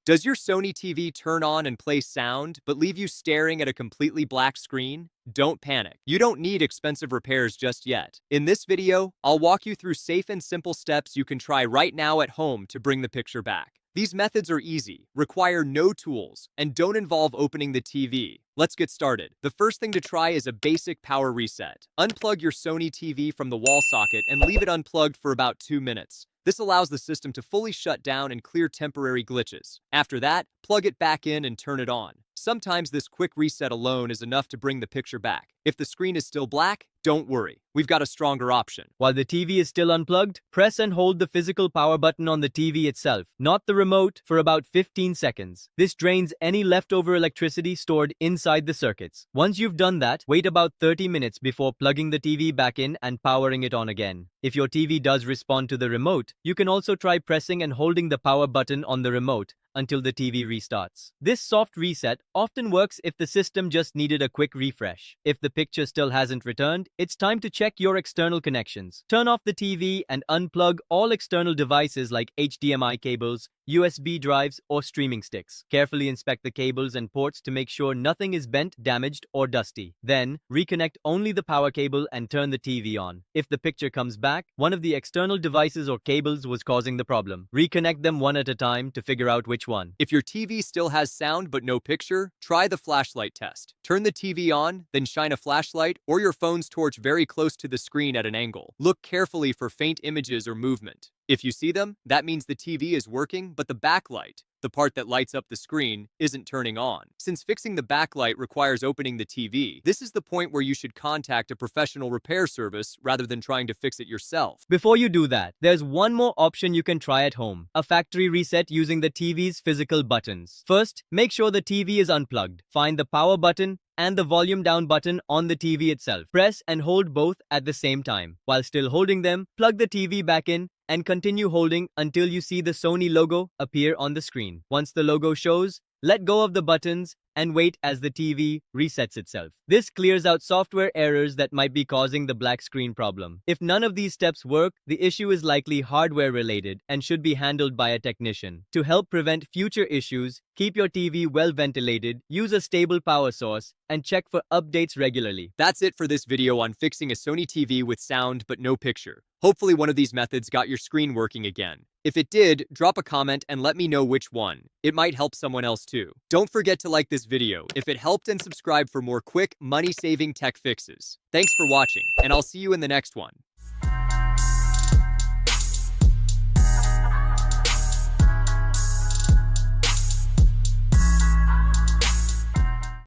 Does your Sony TV turn on and play sound, but leave you staring at a completely black screen? Don't panic. You don't need expensive repairs just yet. In this video, I'll walk you through safe and simple steps you can try right now at home to bring the picture back. These methods are easy, require no tools, and don't involve opening the TV. Let's get started. The first thing to try is a basic power reset. Unplug your Sony TV from the wall socket and leave it unplugged for about 2 minutes. This allows the system to fully shut down and clear temporary glitches. After that, plug it back in and turn it on. Sometimes this quick reset alone is enough to bring the picture back. If the screen is still black, don't worry. We've got a stronger option. While the TV is still unplugged, press and hold the physical power button on the TV itself, not the remote, for about 15 seconds. This drains any leftover electricity stored inside the circuits. Once you've done that, wait about 30 minutes before plugging the TV back in and powering it on again. If your TV does respond to the remote, you can also try pressing and holding the power button on the remote until the TV restarts. This soft reset often works if the system just needed a quick refresh. If the picture still hasn't returned, it's time to check your external connections. Turn off the TV and unplug all external devices like HDMI cables, USB drives, or streaming sticks. Carefully inspect the cables and ports to make sure nothing is bent, damaged, or dusty. Then, reconnect only the power cable and turn the TV on. If the picture comes back, one of the external devices or cables was causing the problem. Reconnect them one at a time to figure out which one. If your TV still has sound but no picture, try the flashlight test. Turn the TV on, then shine a flashlight or your phone's torch very close to the screen at an angle. Look carefully for faint images or movement. If you see them, that means the TV is working, but the backlight, the part that lights up the screen, isn't turning on. Since fixing the backlight requires opening the TV, this is the point where you should contact a professional repair service rather than trying to fix it yourself. Before you do that, there's one more option you can try at home: a factory reset using the TV's physical buttons. First, make sure the TV is unplugged. Find the power button and the volume down button on the TV itself. Press and hold both at the same time. While still holding them, plug the TV back in and continue holding until you see the Sony logo appear on the screen. Once the logo shows, let go of the buttons and wait as the TV resets itself. This clears out software errors that might be causing the black screen problem. If none of these steps work, the issue is likely hardware related and should be handled by a technician. To help prevent future issues, keep your TV well ventilated, use a stable power source, and check for updates regularly. That's it for this video on fixing a Sony TV with sound but no picture. Hopefully one of these methods got your screen working again. If it did, drop a comment and let me know which one. It might help someone else too. Don't forget to like this video if it helped and subscribe for more quick, money-saving tech fixes. Thanks for watching, and I'll see you in the next one.